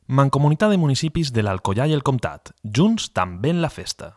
Mancomunitat de municipis de l'Alcoià i el Comtat, junts també en la festa.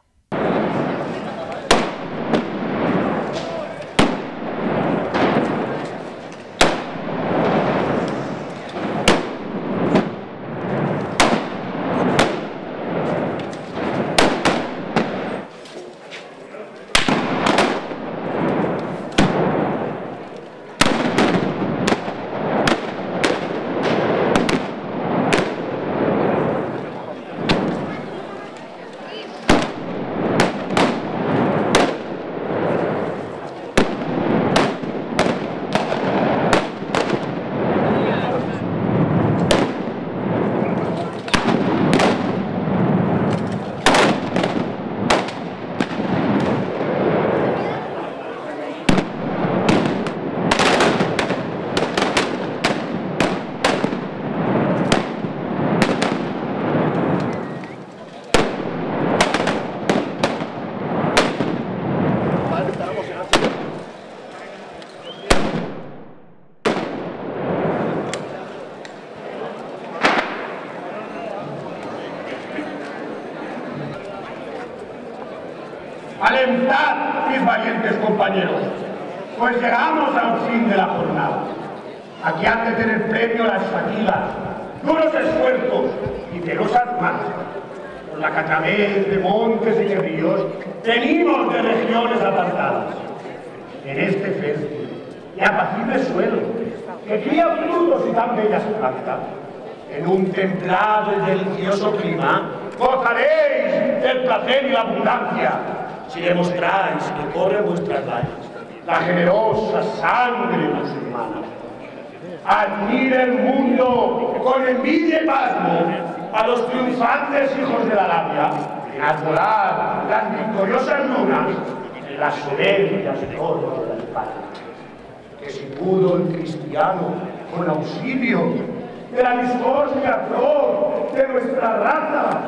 Alentad, mis valientes compañeros, pues llegamos al fin de la jornada. Aquí han de tener premio las fatigas, duros esfuerzos y penosas marchas. Por la cachabez de montes y de ríos, venimos de regiones apartadas. En este fértil y apacible suelo, que cría frutos y tan bellas plantas, en un templado y delicioso clima, gozaréis del placer y la abundancia, si demostráis que corre en vuestras venas la generosa sangre musulmana. Admire el mundo con envidia y pasmo a los triunfantes hijos de la Arabia, al volar las victoriosas lunas en las soberbias torres de la España. Que si pudo el cristiano, con auxilio de la discordia flor de nuestra raza,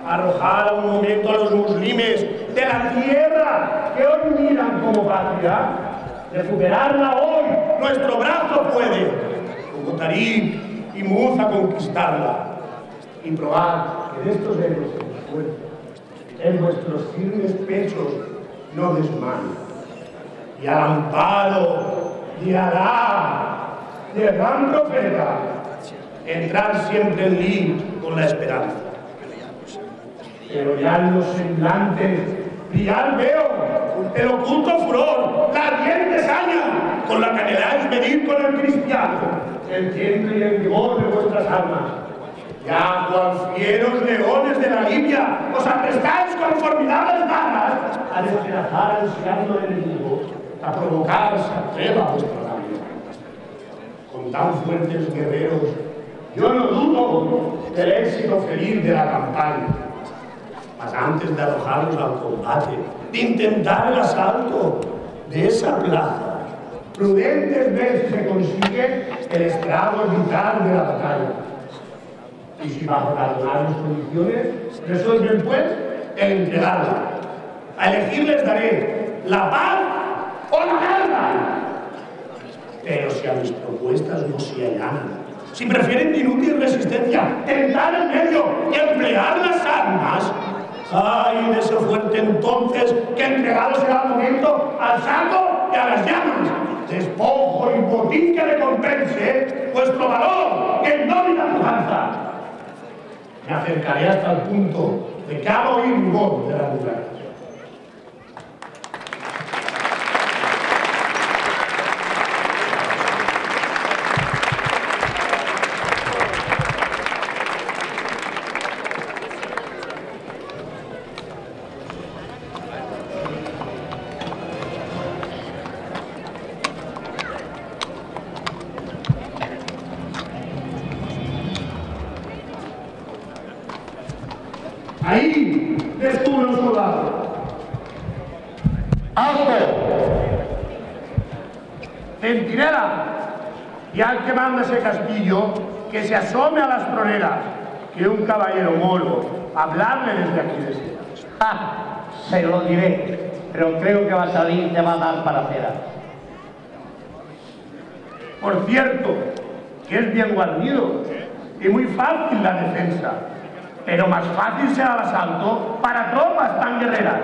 arrojar a un momento a los muslimes de la tierra que hoy miran como patria, recuperarla hoy nuestro brazo puede, como Tarim y Muza, conquistarla y probar que de estos héroes en esfuerzo en vuestros firmes pechos no desmayan, y al amparo de Alá, del gran profeta, entrar siempre en lí con la esperanza. Pero ya en los semblantes brillar veo el oculto furor, la ardiente saña, con la que anheláis medir con el cristiano el tiempo y el vigor de vuestras armas. Ya cual fieros leones de la Libia os aprestáis con formidables garras a despedazar ansiando al enemigo, a provocar se atreva vuestra rabia. Con tan fuertes guerreros, yo no dudo del éxito feliz de la campaña. Mas antes de arrojaros al combate, de intentar el asalto de esa plaza, prudentes veces se consigue el estrago vital de la batalla. Y si bajo razonables condiciones resuelven pues el entregarla. A elegir les daré la paz o la guerra. Pero si a mis propuestas no se allanan, si prefieren de inútil resistencia, tentar el medio y emplear las armas, ¡ay de ese fuerte entonces que entregado será el momento al saco y a las llamas! Despojo y botín que recompense vuestro valor y indómita pujanza. Me acercaré hasta el punto de que haga oír mi voz de la muralla. Ahí descubre un soldado. ¡Alto! Centinela, y al que manda ese castillo, que se asome a las troneras, que un caballero moro, hablarle desde aquí desea. ¡Ja! Se lo diré, pero creo que va a salir, te va a dar para cera. Por cierto, que es bien guarnido, y muy fácil la defensa, pero más fácil será el asalto para tropas tan guerreras.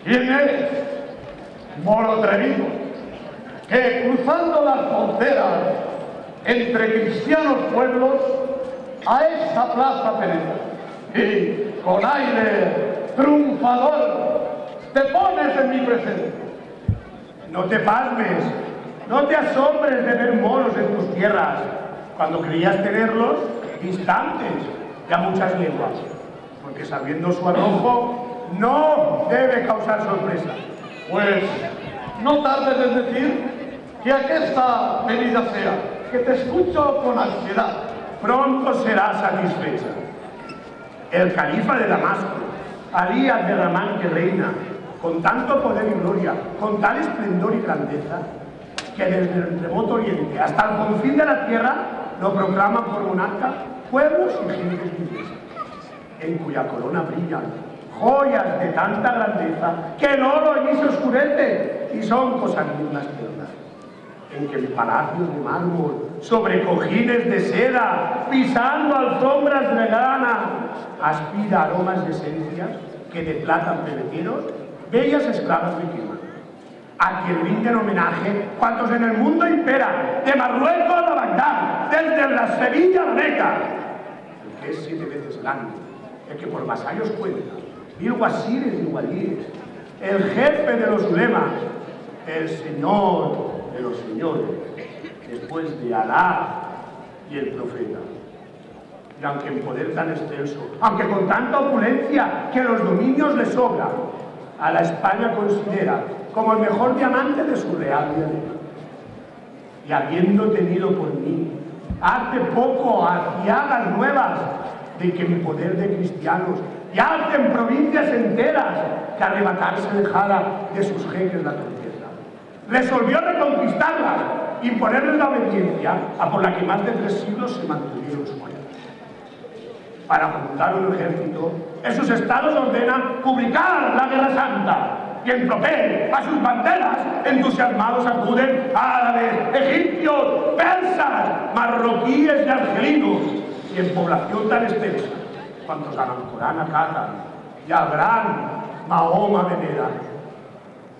¿Quién es? Moro atrevido, que cruzando las fronteras entre cristianos pueblos a esta plaza penetra y con aire triunfador te pones en mi presencia. No te pasmes, no te asombres de ver moros en tus tierras, cuando creías tenerlos distantes y a muchas leguas, porque sabiendo su arrojo, no debe causar sorpresa. Pues no tardes en decir que aquesta venida sea, que te escucho con ansiedad. Pronto será satisfecha. El califa de Damasco, Alí Abderramán, que reina, con tanto poder y gloria, con tal esplendor y grandeza, que desde el remoto oriente hasta el confín de la tierra lo proclaman por monarca pueblos y gentes diversas, en cuya corona brillan joyas de tanta grandeza que el oro allí se oscurece y son cosas dignas de verdad, en que en palacios de mármol, sobre cojines de seda, pisando alfombras de grana, aspira aromas de esencias que de plata pebetinos bellas esclavas le queman, a quien rinden homenaje cuantos en el mundo imperan, de Marruecos a Bagdad, desde la Sevilla a la Meca, el que es 7 veces grande, el que por vasallos cuenta, 1000 guasires y walíes, el jefe de los ulemas, el señor de los señores, después de Alá y el profeta. Y aunque en poder tan extenso, aunque con tanta opulencia que los dominios le sobran, a la España considera como el mejor diamante de su real diadema. Y habiendo tenido por mí hace poco aciagas nuevas de que mi poder de cristianos y hacen provincias enteras que arrebatarse dejara de sus jeques la torpeza, resolvió reconquistarlas y imponerles la obediencia a por la que más de 3 siglos se mantuvieron sueltas. Para juntar un ejército, esos estados ordenan publicar la Guerra Santa, y en tropel a sus banderas entusiasmados acuden árabes, egipcios, persas, marroquíes y argelinos, y en población tan extensa, cuantos al Alcorán acatan y al gran Mahoma veneran.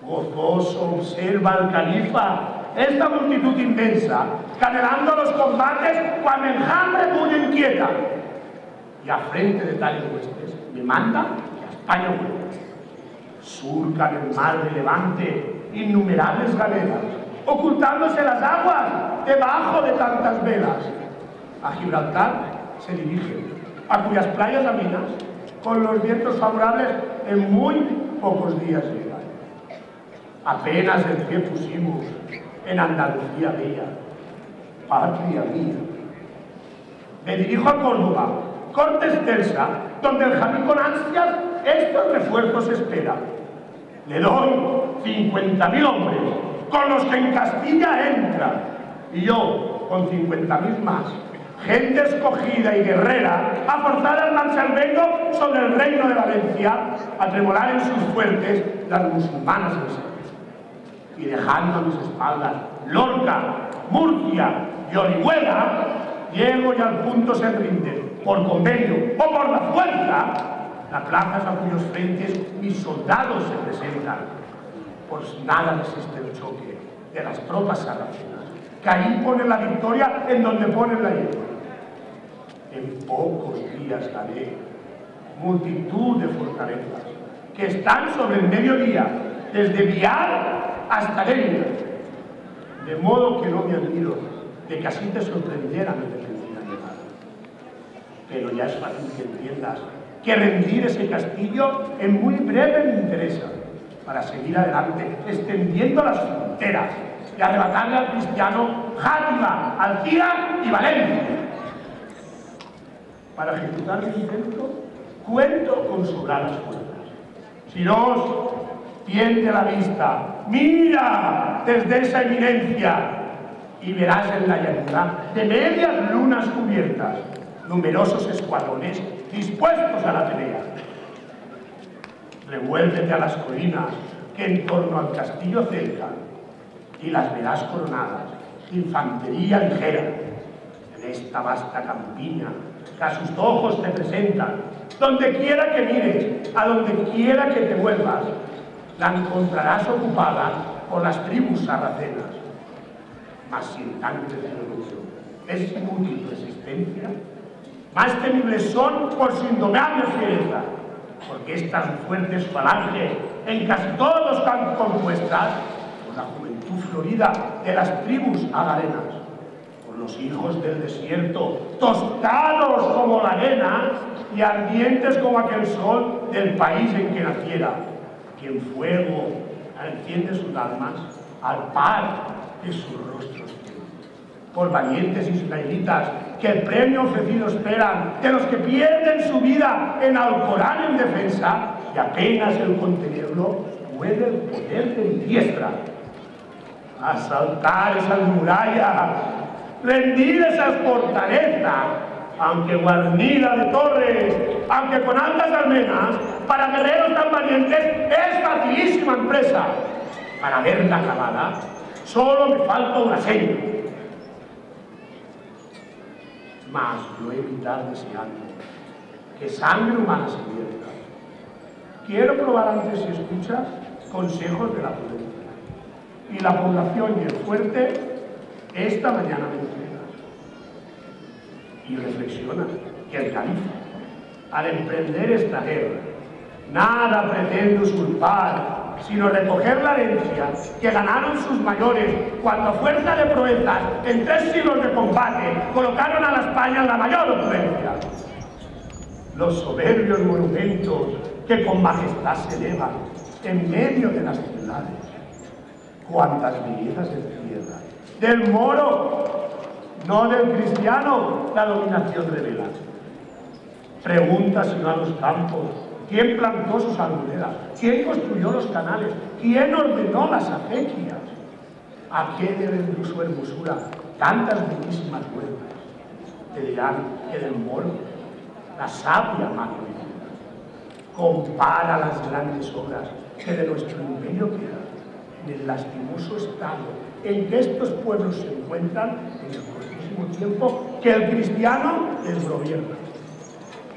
Gozoso observa al califa esta multitud inmensa, que anhelando los combates, cual enjambre muy inquieta, y a frente de tales huestes me manda que a España vuelva. Surcan el mar de Levante innumerables galeras, ocultándose las aguas debajo de tantas velas. A Gibraltar se dirigen, a cuyas playas aminas, con los vientos favorables, en muy pocos días llegan. Apenas el pie pusimos en Andalucía bella, patria mía. Me dirijo a Córdoba, corte extensa, donde el Jamí con ansias estos refuerzos espera. Le doy 50.000 hombres, con los que en Castilla entra, y yo con 50.000 más, gente escogida y guerrera, a forzar al Mansalvengo sobre el reino de Valencia, a tremolar en sus fuertes las musulmanas en serio. Y dejando a mis espaldas Lorca, Murcia y Orihuela, llego y al punto se rinden, por convenio o por la fuerza, las plazas a cuyos frentes mis soldados se presentan. Por nada resiste el choque de las tropas sarracenas, que ahí ponen la victoria en donde ponen la hierba. En pocos días daré multitud de fortalezas que están sobre el mediodía, desde Vial hasta Lérida. De modo que no me admiro de que así te sorprendiera mi repentina llegada. Pero ya es fácil que entiendas que rendir ese castillo en muy breve me interesa, para seguir adelante, extendiendo las fronteras y arrebatarle al cristiano Játiva, Alcira y Valencia. Para ejecutar mi intento, cuento con sobradas fuerzas. Siros, tiende la vista, mira desde esa eminencia y verás en la llanura de medias lunas cubiertas numerosos escuadrones dispuestos a la pelea. Revuélvete a las colinas que en torno al castillo cercan y las verás coronadas de infantería ligera. En esta vasta campiña que a sus ojos te presentan, donde quiera que mires, a donde quiera que te vuelvas, la encontrarás ocupada por las tribus sarracenas. Mas si en tan crecido es inútil resistencia, más temibles son por su indomable fiereza, porque estas fuertes falanges, en casi todos los campos compuestas, por la juventud florida de las tribus agarenas, por los hijos del desierto, tostados como la arena y ardientes como aquel sol del país en que naciera, que en fuego enciende sus almas al par de sus rostros. Por valientes israelitas que el premio ofrecido esperan, de los que pierden su vida en Alcorán en defensa, y apenas el contenerlo puede el poder de mi diestra. Asaltar esas murallas, rendir esas fortalezas, aunque guarnida de torres, aunque con altas almenas, para guerreros tan valientes es facilísima empresa. Para verla acabada, solo me falta una seña. Mas yo evitar deseando que sangre humana se vierta. Quiero probar antes, si escuchas, consejos de la prudencia. Y la población y el fuerte, esta mañana me entregas. Y reflexiona que el califa, al emprender esta guerra, nada pretende usurpar, sino recoger la herencia que ganaron sus mayores cuando a fuerza de proezas en 3 siglos de combate colocaron a la España en la mayor opulencia. Los soberbios monumentos que con majestad se elevan en medio de las ciudades. Cuántas bellezas encierra del moro, no del cristiano, la dominación revela. Pregunta si no a los campos. ¿Quién plantó sus arboledas? ¿Quién construyó los canales? ¿Quién ordenó las acequias? ¿A qué deben su hermosura tantas bellísimas huertas? Te dirán que del moro, la sabia mano compara las grandes obras que de nuestro imperio quedan en el lastimoso estado en que estos pueblos se encuentran en el cortísimo tiempo que el cristiano les gobierna.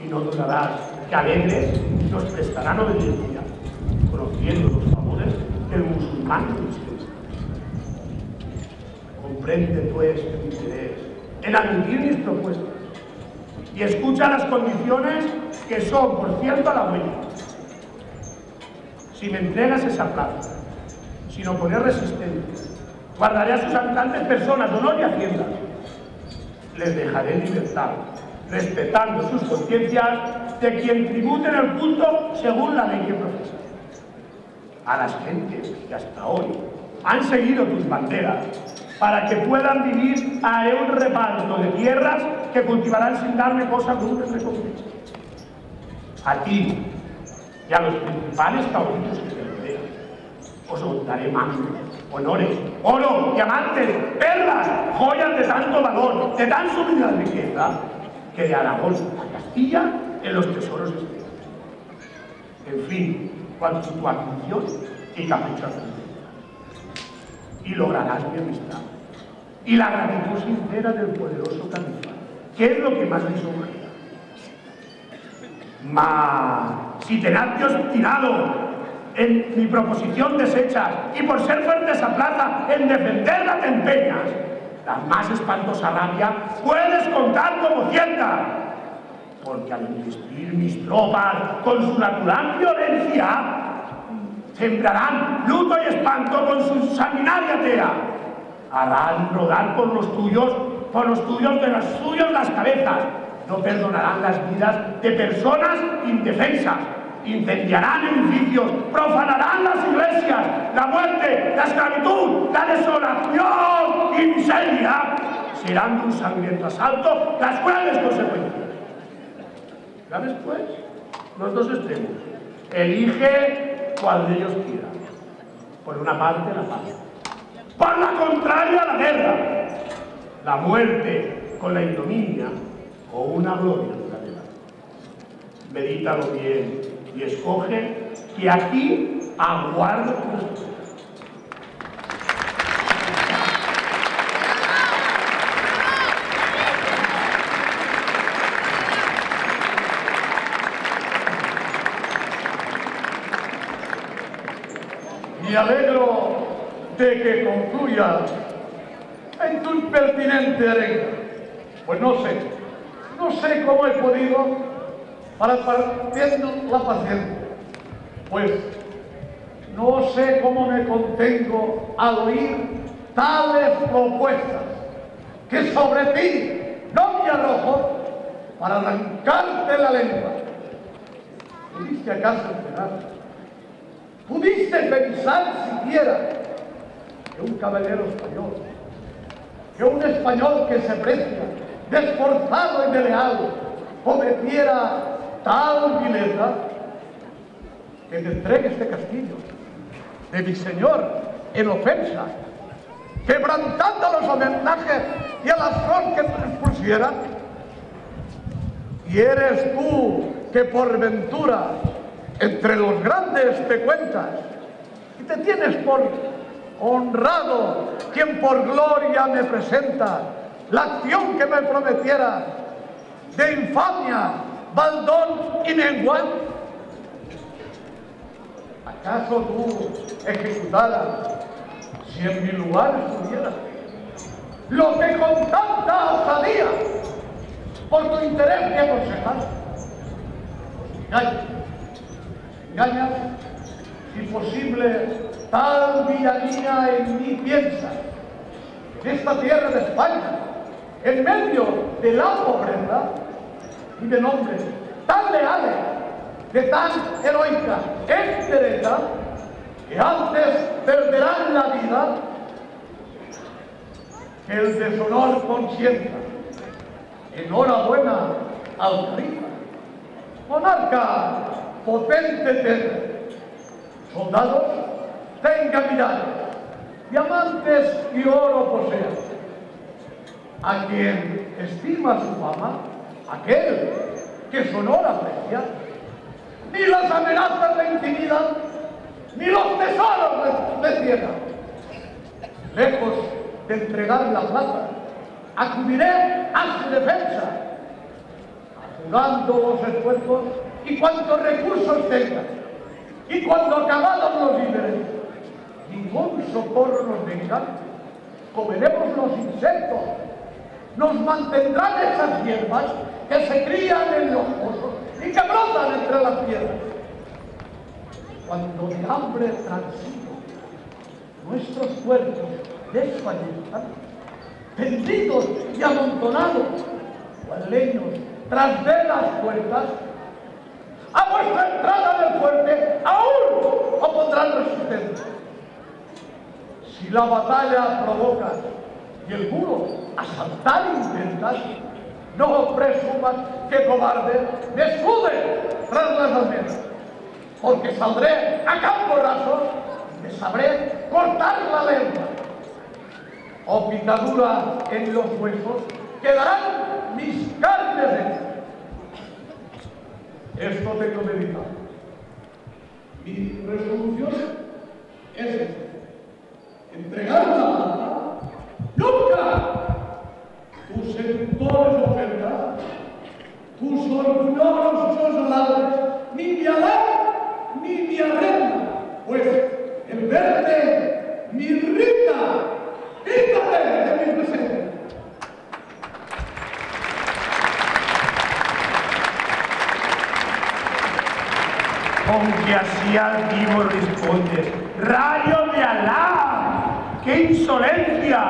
Y no dudarás que alegres nos prestarán obediencia, conociendo los favores que el musulmán dispensa. Comprende, pues, tu interés en admitir mis propuestas y escucha las condiciones que son, por cierto, a la buena. Si me entregas esa plaza, sin oponer resistencia, guardaré a sus habitantes personas, honor y hacienda. Les dejaré en libertad, respetando sus conciencias de quien tributen el culto según la ley que profesa. A las gentes que hasta hoy han seguido tus banderas, para que puedan vivir haré un reparto de tierras que cultivarán sin darme cosa alguna de recompensa. A ti y a los principales caudillos que te rodean os otorgaré mangos, honores, oro, diamantes, perlas, joyas de tanto valor, de tan sublime riqueza, que de Aragón a Castilla en los tesoros estén. En fin, cuanto tu ambición y capricho y lograrás mi amistad y la gratitud sincera del poderoso califa, que es lo que más lisonjea. Mas si tenaz y obstinado en mi proposición desechas y por ser fuerte esa plaza en defenderla te empeñas, la más espantosa rabia puedes contar como cierta. porque al investir mis tropas con su natural violencia, sembrarán luto y espanto con su sanguinaria tela. Harán rodar por los tuyos de las suyas las cabezas. No perdonarán las vidas de personas indefensas. Incendiarán edificios, profanarán las iglesias. La muerte, la esclavitud, la desolación y miseria serán de un sangriento asalto las crueles consecuencias. Ya ves, pues, los dos extremos. Elige cuál de ellos quiera. Por una parte, la paz. Por la contraria, la guerra. La muerte con la ignominia o una gloria duradera. Medítalo bien y escoge que aquí aguardo tu respuesta. Me alegro de que concluya en tu impertinente arenga. Pues no sé cómo he podido para partiendo la paciencia. Pues no sé cómo me contengo al oír tales propuestas que sobre ti no me arrojo para arrancarte la lengua. ¿Pudiste acaso esperar? ¿Pudiste pensar siquiera que un caballero español, que un español que se precia, de esforzado y de leal, cometiera tal vileza, que te entregue este castillo de mi señor en ofensa, quebrantando los homenajes y a las flores que te pusiera? Y eres tú que por ventura entre los grandes te cuentas y te tienes por honrado quien por gloria me presenta la acción que me prometiera de infamia, baldón y mengua. ¿Acaso tú ejecutaras, si en mi lugar estuvieras, lo que con tanta osadía por tu interés me aconsejas? Engañas, si posible, tal villanía en mí piensa, en esta tierra de España, en medio de la pobreza y de nombres tan leales, de tan heroica entereza, que antes perderán la vida que el deshonor consienta. Enhorabuena al califa, monarca potente tierra. Soldados, tenga miradas, diamantes y oro posea. A quien estima su fama, aquel que su honor aprecia, ni las amenazas le intimidan, ni los tesoros le ciegan. Lejos de entregar la plata, acudiré a su defensa, ajugando los esfuerzos y cuantos recursos tenga. Y cuando acabados los víveres, ningún socorro nos venga, comeremos los insectos, nos mantendrán esas hierbas que se crían en los pozos y que brotan entre las piedras. Cuando de hambre transito, nuestros cuerpos desfallezcan, tendidos y amontonados, cual leños tras de las puertas, a vuestra entrada del fuerte aún opondrán resistencia. Si la batalla provoca y el muro asaltar intentas, no presumas que cobarde me escude tras las almenas, porque saldré a campo raso y me sabré cortar la lengua. O picadura en los huesos quedarán mis carnes hechas. Esto tengo meditado. Mi resolución es esta: entregar la plata, nunca tus seductores ofertas, tus orgullosos ladres, ni mi alar, ni mi arrenda, pues el verde me irrita, quítate de mi presencia. Con que así altivo respondes. ¡Rayo de Alá! ¡Qué insolencia!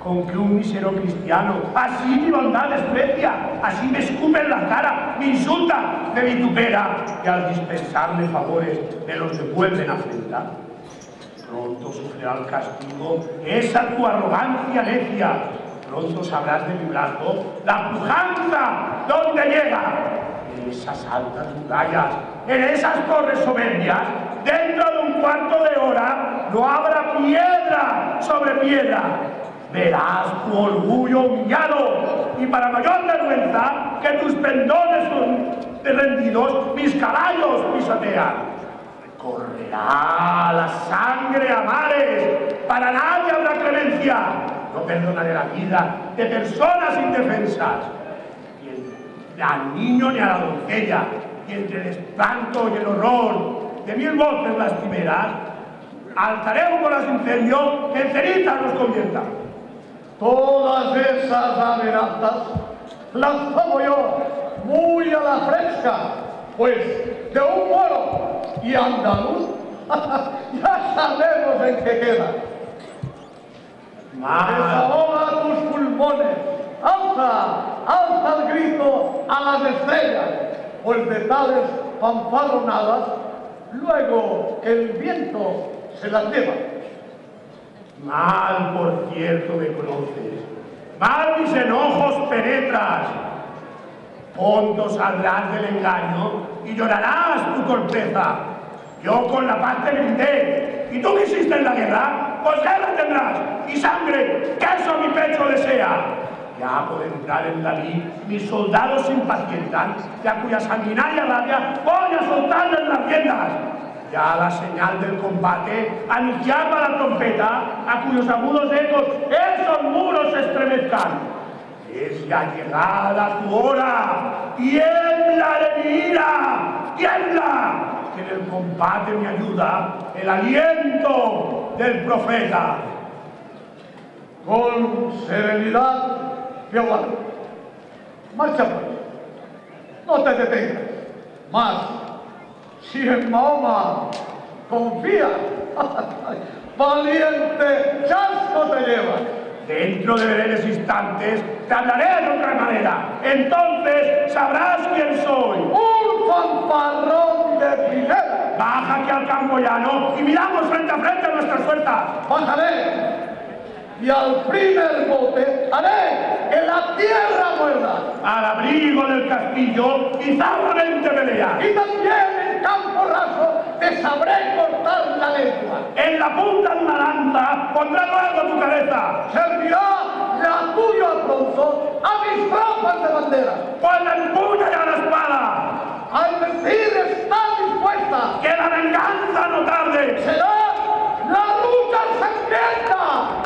Con que un mísero cristiano así mi bondad desprecia, así me escupe en la cara, me insulta, me vitupera, y al dispensarle favores me los devuelven a afrentar. Pronto sufrirá el castigo esa tu arrogancia necia. Pronto sabrás de mi brazo la pujanza donde llega. En esas altas murallas, en esas torres soberbias, dentro de un cuarto de hora no habrá piedra sobre piedra. Verás tu orgullo humillado y para mayor vergüenza que tus pendones son rendidos, mis caballos pisotean. Correrá la sangre a mares, para nadie habrá clemencia. No perdonaré la vida de personas indefensas. Ni al niño ni a la doncella, y entre el espanto y el horror de 1000 voces lastimeras, alzaremos con las incendios que en cenizas nos convierta. Todas esas amenazas las tomo yo muy a la fresca, pues de un moro y andaluz ya sabemos en qué queda. Desahoga tus pulmones, alza el grito a las estrellas, pues de tales fanfarronadas luego el viento se las lleva. Mal, por cierto, me conoces. Mal mis enojos penetras. Pronto saldrás del engaño y llorarás tu torpeza. Yo con la paz te brindé, y tú que hiciste en la guerra, pues guerra tendrás, y sangre, que eso mi pecho desea. Ya por entrar en la lid, mis soldados se impacientan, y a cuya sanguinaria rabia voy a soltarles las riendas. Ya la señal del combate anunciaba la trompeta, a cuyos agudos ecos esos muros se estremezcan. Es ya llegada tu hora, tiembla de mi ira, tiembla, que en el combate me ayuda el aliento del profeta. Con serenidad, Jehová. Marcha pues, no te detengas. Mas, si en Mahoma confías, valiente chasco te llevas. Dentro de breves instantes te hablaré de otra manera. Entonces sabrás quién soy. Un fanfarrón de primera. Baja aquí al campo llano y miramos frente a frente nuestras fuerzas. Bajaré y al primer bote haré que la tierra muerda. Al abrigo del castillo y zarramente pelea. Y también en campo raso te sabré cortar la lengua. En la punta de una lanza pondré luego tu cabeza. Servirá la tuya pronto a mis tropas de bandera. Pues la empuña ya la espada. Al decir está dispuesta. Que la venganza no tarde. Será la lucha sangrienta.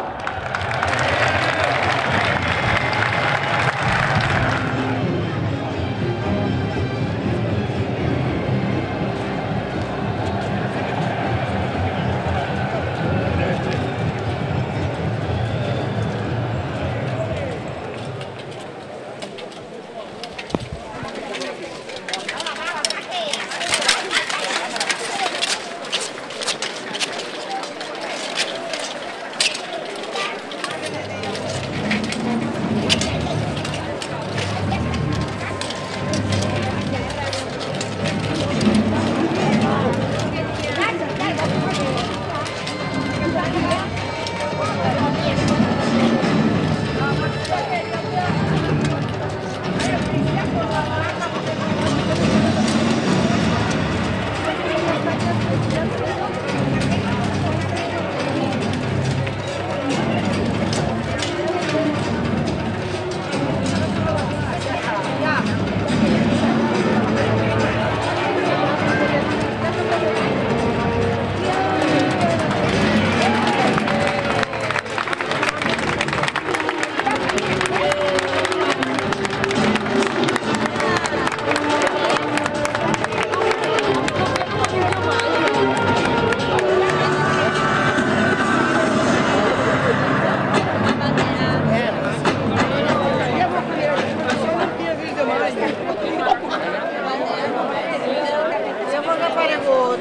aparegut.